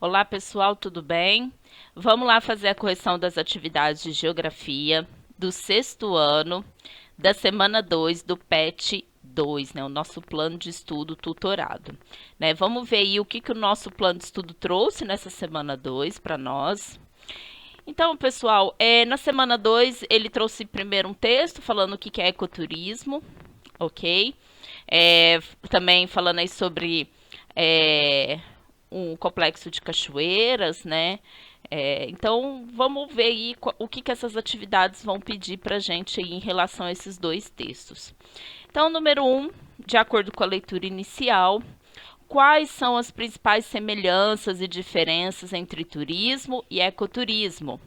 Olá, pessoal, tudo bem? Vamos lá fazer a correção das atividades de geografia do sexto ano, da semana 2 do PET 2, né? O nosso plano de estudo tutorado. Né? Vamos ver aí o que o nosso plano de estudo trouxe nessa semana 2 para nós. Então, pessoal, na semana 2 ele trouxe primeiro um texto falando o que é ecoturismo, ok? Também falando aí sobre é, um complexo de cachoeiras, né? Então, vamos ver aí o que essas atividades vão pedir para a gente aí em relação a esses dois textos. Então, número 1, de acordo com a leitura inicial, quais são as principais semelhanças e diferenças entre turismo e ecoturismo?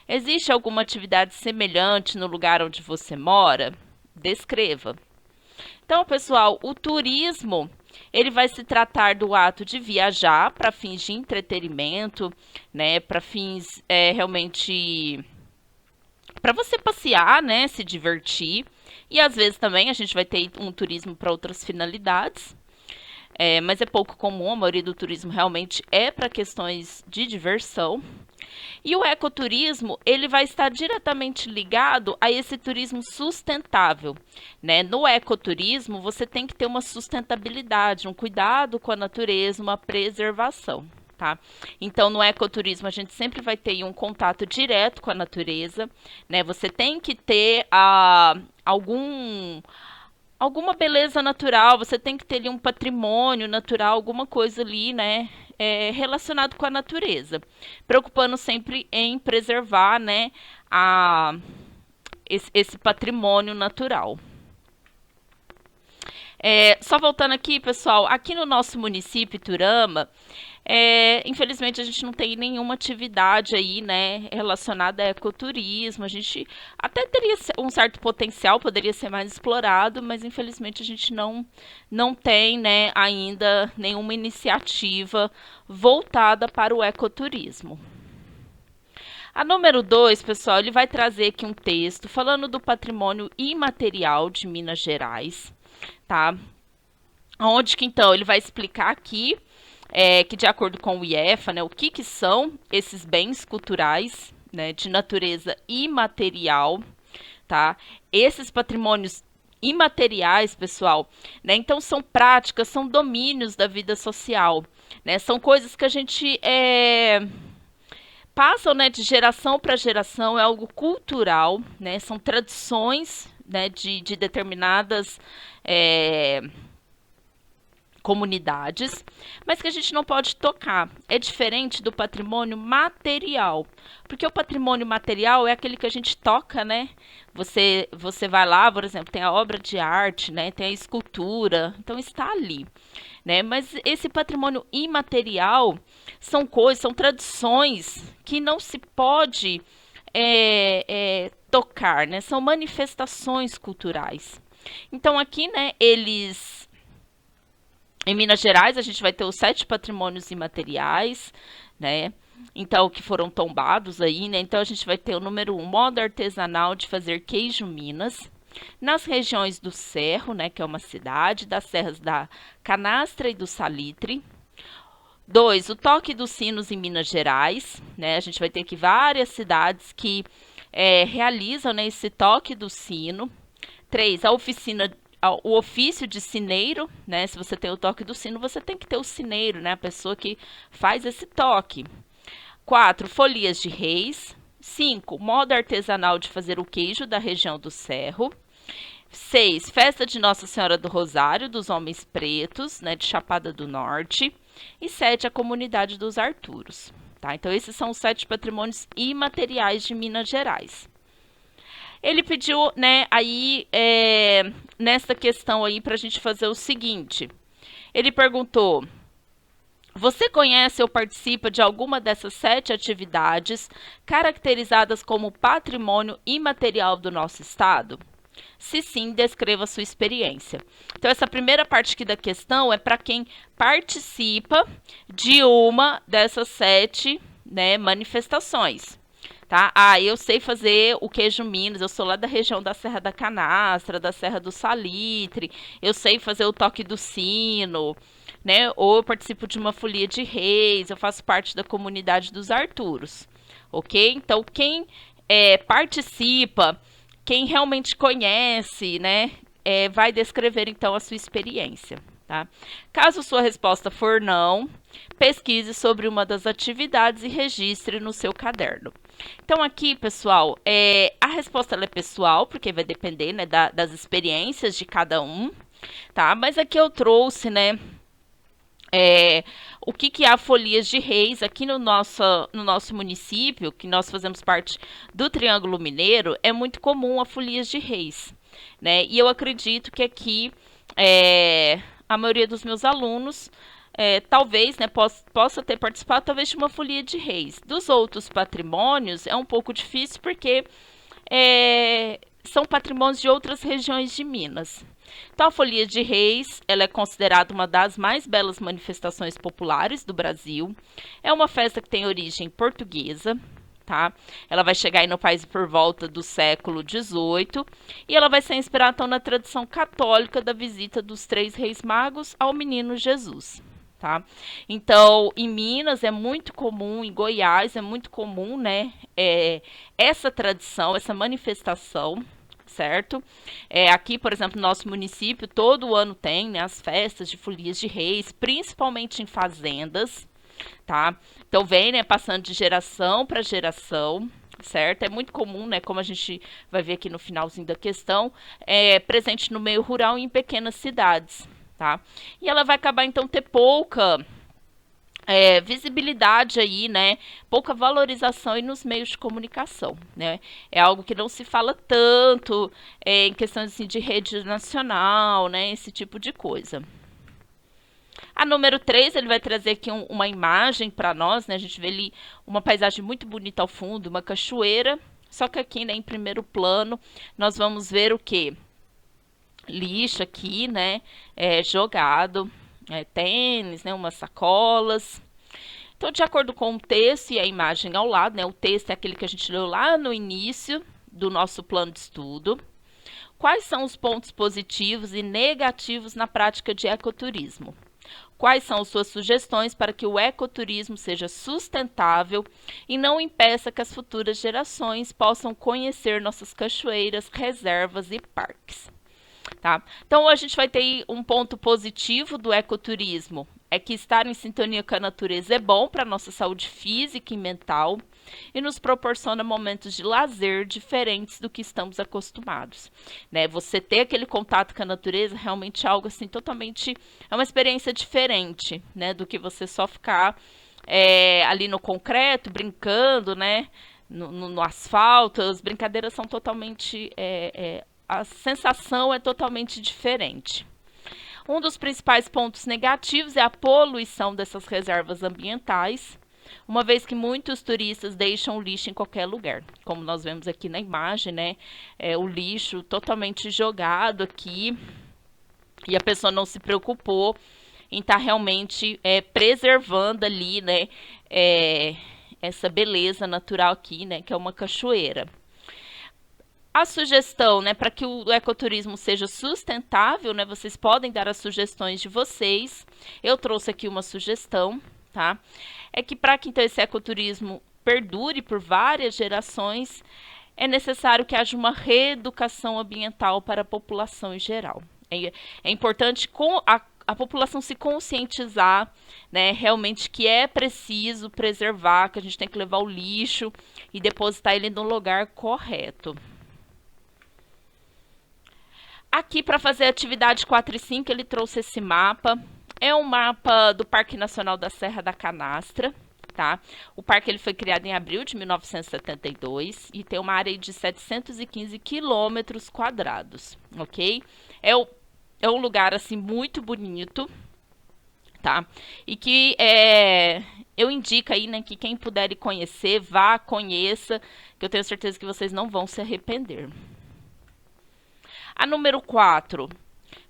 Existe alguma atividade semelhante no lugar onde você mora? Descreva. Então, pessoal, o turismo ele vai se tratar do ato de viajar para fins de entretenimento, né, para fins realmente para você passear, né, se divertir. E às vezes também a gente vai ter um turismo para outras finalidades. Mas é pouco comum, a maioria do turismo realmente é para questões de diversão. E o ecoturismo, ele vai estar diretamente ligado a esse turismo sustentável, né? No ecoturismo, você tem que ter uma sustentabilidade, um cuidado com a natureza, uma preservação, tá? Então, no ecoturismo, a gente sempre vai ter um contato direto com a natureza, né? Você tem que ter alguma beleza natural, você tem que ter ali um patrimônio natural, alguma coisa ali, né, relacionado com a natureza, preocupando sempre em preservar, né, esse patrimônio natural. Só voltando aqui, pessoal, aqui no nosso município, Iturama, infelizmente a gente não tem nenhuma atividade aí, né, relacionada a ecoturismo. A gente até teria um certo potencial, poderia ser mais explorado, mas infelizmente a gente não tem, né, ainda nenhuma iniciativa voltada para o ecoturismo. A número 2, pessoal, ele vai trazer aqui um texto falando do patrimônio imaterial de Minas Gerais, tá? Onde que então ele vai explicar aqui que de acordo com o IEFA, né, o que são esses bens culturais, né, de natureza imaterial, tá? Esses patrimônios imateriais, pessoal, né, então são práticas, são domínios da vida social, né, são coisas que a gente passam, né, de geração para geração, é algo cultural, né, são tradições, né, de determinadas comunidades, mas que a gente não pode tocar. É diferente do patrimônio material, porque o patrimônio material é aquele que a gente toca, né? Você vai lá, por exemplo, tem a obra de arte, né? Tem a escultura, então está ali, né? Mas esse patrimônio imaterial são coisas, são tradições que não se pode tocar, né? São manifestações culturais. Então aqui, né? Em Minas Gerais, a gente vai ter os 7 patrimônios imateriais, né? Então, que foram tombados aí, né? Então, a gente vai ter o número 1, modo artesanal de fazer queijo Minas. Nas regiões do Cerro, né? Que é uma cidade, das serras da Canastra e do Salitre. 2, o toque dos sinos em Minas Gerais, né? A gente vai ter aqui várias cidades que realizam, né, esse toque do sino. 3, a oficina o ofício de sineiro, né? Se você tem o toque do sino, você tem que ter o sineiro, né? A pessoa que faz esse toque. 4, folias de reis. 5, modo artesanal de fazer o queijo da região do Cerro. 6, festa de Nossa Senhora do Rosário dos Homens Pretos, né? De Chapada do Norte. E 7, a comunidade dos Arturos. Tá? Então, esses são os 7 patrimônios imateriais de Minas Gerais. Ele pediu, né, aí, nessa questão aí, para a gente fazer o seguinte. Ele perguntou, você conhece ou participa de alguma dessas 7 atividades caracterizadas como patrimônio imaterial do nosso estado? Se sim, descreva a sua experiência. Então, essa primeira parte aqui da questão é para quem participa de uma dessas 7, né, manifestações. Tá? Eu sei fazer o queijo Minas, eu sou lá da região da Serra da Canastra, da Serra do Salitre, eu sei fazer o toque do sino, né? Ou eu participo de uma folia de reis, eu faço parte da comunidade dos Arturos, ok? Então, quem participa, quem realmente conhece, né, vai descrever então a sua experiência. Tá? Caso sua resposta for não, pesquise sobre uma das atividades e registre no seu caderno. Então aqui, pessoal, a resposta ela é pessoal, porque vai depender, né, das experiências de cada um, tá? Mas aqui eu trouxe, né, o que há folias de reis aqui no nosso município, que nós fazemos parte do Triângulo Mineiro, é muito comum a folias de reis, né? E eu acredito que aqui a maioria dos meus alunos talvez, né, possa ter participado talvez de uma folia de reis. Dos outros patrimônios é um pouco difícil porque são patrimônios de outras regiões de Minas. Então, a Folia de Reis ela é considerada uma das mais belas manifestações populares do Brasil. É uma festa que tem origem portuguesa, tá? Ela vai chegar aí no país por volta do século XVIII e ela vai ser inspirada então, na tradição católica da visita dos 3 reis magos ao menino Jesus. Tá? Então, em Minas é muito comum, em Goiás é muito comum, né, essa tradição, essa manifestação, certo? Aqui, por exemplo, no nosso município, todo ano tem, né, as festas de folias de reis, principalmente em fazendas, tá? Então, vem, né, passando de geração para geração, certo? É muito comum, né, como a gente vai ver aqui no finalzinho da questão, presente no meio rural e em pequenas cidades, tá? E ela vai acabar, então, ter pouca visibilidade aí, né? Pouca valorização aí nos meios de comunicação, né? É algo que não se fala tanto em questões assim, de rede nacional, né? Esse tipo de coisa. A número 3, ele vai trazer aqui uma imagem para nós, né? A gente vê ali uma paisagem muito bonita ao fundo, uma cachoeira, só que aqui, né, em primeiro plano, nós vamos ver o quê? Lixo aqui, né? Jogado. Tênis, né, umas sacolas. Então, de acordo com o texto e a imagem ao lado, né, o texto é aquele que a gente leu lá no início do nosso plano de estudo. Quais são os pontos positivos e negativos na prática de ecoturismo? Quais são suas sugestões para que o ecoturismo seja sustentável e não impeça que as futuras gerações possam conhecer nossas cachoeiras, reservas e parques? Tá? Então, a gente vai ter um ponto positivo do ecoturismo, é que estar em sintonia com a natureza é bom para a nossa saúde física e mental e nos proporciona momentos de lazer diferentes do que estamos acostumados, né? Você ter aquele contato com a natureza realmente é algo assim totalmente, é uma experiência diferente, né? Do que você só ficar ali no concreto, brincando, né? No asfalto, as brincadeiras são totalmente a sensação é totalmente diferente. Um dos principais pontos negativos é a poluição dessas reservas ambientais, uma vez que muitos turistas deixam o lixo em qualquer lugar. Como nós vemos aqui na imagem, né? O lixo totalmente jogado aqui e a pessoa não se preocupou em estar realmente preservando ali, né? Essa beleza natural aqui, né? Que é uma cachoeira. A sugestão, né, para que o ecoturismo seja sustentável, né, vocês podem dar as sugestões de vocês. Eu trouxe aqui uma sugestão, tá? É que para que então esse ecoturismo perdure por várias gerações, é necessário que haja uma reeducação ambiental para a população em geral. É importante a população se conscientizar, né, realmente que é preciso preservar, que a gente tem que levar o lixo e depositar ele no lugar correto. Aqui, para fazer a atividade 4 e 5, ele trouxe esse mapa. É um mapa do Parque Nacional da Serra da Canastra, tá? O parque ele foi criado em abril de 1972 e tem uma área de 715 quilômetros quadrados, ok? É um lugar, assim, muito bonito, tá? E que eu indico aí, né, que quem puder ir conhecer, vá, conheça, que eu tenho certeza que vocês não vão se arrepender. A número 4,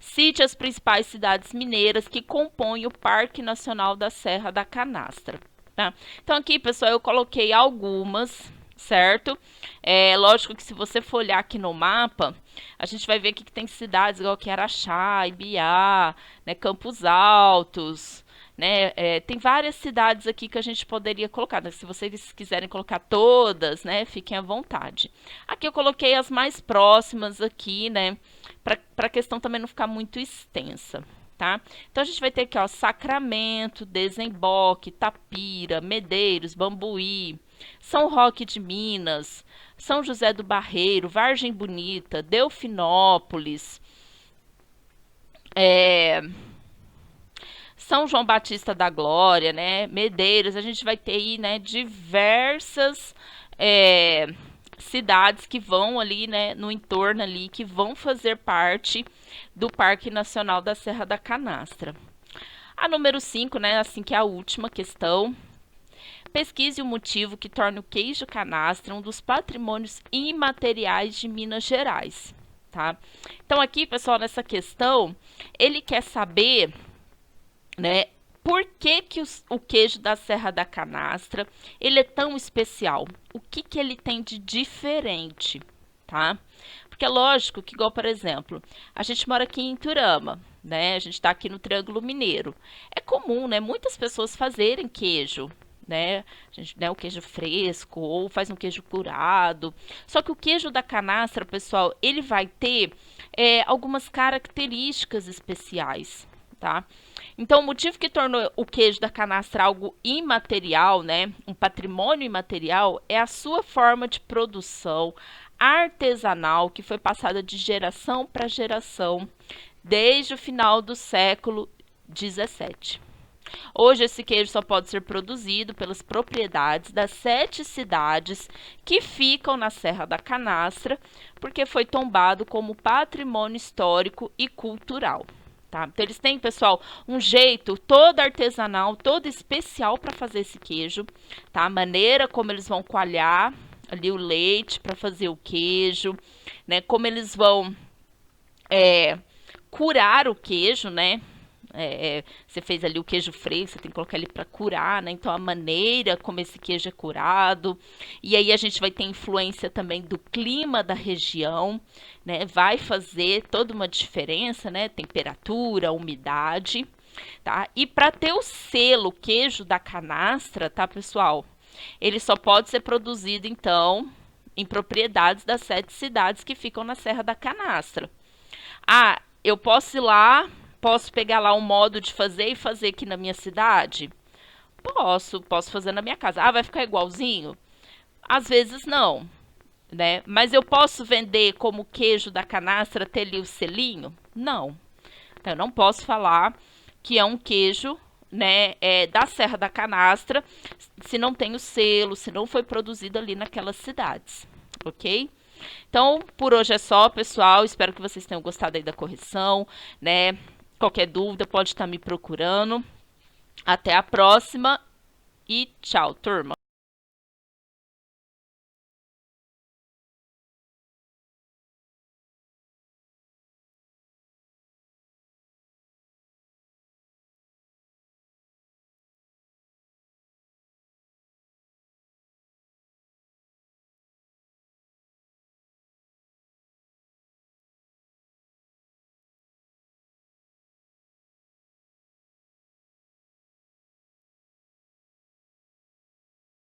cite as principais cidades mineiras que compõem o Parque Nacional da Serra da Canastra. Tá? Então aqui, pessoal, eu coloquei algumas, certo? É lógico que se você for olhar aqui no mapa, a gente vai ver aqui que tem cidades igual que Araxá, Ibiá, né, Campos Altos, né? Tem várias cidades aqui que a gente poderia colocar, né? Se vocês quiserem colocar todas, né, fiquem à vontade. Aqui eu coloquei as mais próximas aqui, né, para a questão também não ficar muito extensa. Tá? Então a gente vai ter aqui, ó, Sacramento, Desemboque, Tapira, Medeiros, Bambuí, São Roque de Minas, São José do Barreiro, Vargem Bonita, Delfinópolis, é, São João Batista da Glória, né? Medeiros, a gente vai ter aí, né, diversas é, cidades que vão ali, né, no entorno ali, que vão fazer parte do Parque Nacional da Serra da Canastra. A número 5, né, assim que é a última questão. Pesquise o motivo que torna o queijo canastra um dos patrimônios imateriais de Minas Gerais, tá? Então aqui, pessoal, nessa questão, ele quer saber, né, por que, que o queijo da Serra da Canastra ele é tão especial? O que, que ele tem de diferente, tá? Porque é lógico que, igual, por exemplo, a gente mora aqui em Turama, né? A gente está aqui no Triângulo Mineiro. É comum, né? Muitas pessoas fazerem queijo, né? A gente, né, o queijo fresco ou faz um queijo curado. Só que o queijo da canastra, pessoal, ele vai ter algumas características especiais, tá? Então, o motivo que tornou o queijo da canastra algo imaterial, né, um patrimônio imaterial, é a sua forma de produção artesanal que foi passada de geração para geração desde o final do século XVII. Hoje, esse queijo só pode ser produzido pelas propriedades das 7 cidades que ficam na Serra da Canastra, porque foi tombado como patrimônio histórico e cultural. Tá? Então, eles têm, pessoal, um jeito todo artesanal, todo especial para fazer esse queijo. Tá? A maneira como eles vão coalhar ali o leite para fazer o queijo, né? Como eles vão curar o queijo, né? Você fez ali o queijo fresco, você tem que colocar ele para curar, né? Então a maneira como esse queijo é curado, e aí a gente vai ter influência também do clima da região, né? Vai fazer toda uma diferença, né? Temperatura, umidade, tá? E para ter o selo queijo da canastra, tá, pessoal? Ele só pode ser produzido então em propriedades das 7 cidades que ficam na Serra da Canastra. Ah, eu posso ir lá, posso pegar lá um modo de fazer e fazer aqui na minha cidade? Posso fazer na minha casa. Ah, vai ficar igualzinho? Às vezes não, né? Mas eu posso vender como queijo da canastra, ter ali o selinho? Não. Então, eu não posso falar que é um queijo, né, da Serra da Canastra, se não tem o selo, se não foi produzido ali naquelas cidades, ok? Então, por hoje é só, pessoal. Espero que vocês tenham gostado aí da correção, né? Qualquer dúvida pode estar me procurando. Até a próxima e tchau, turma!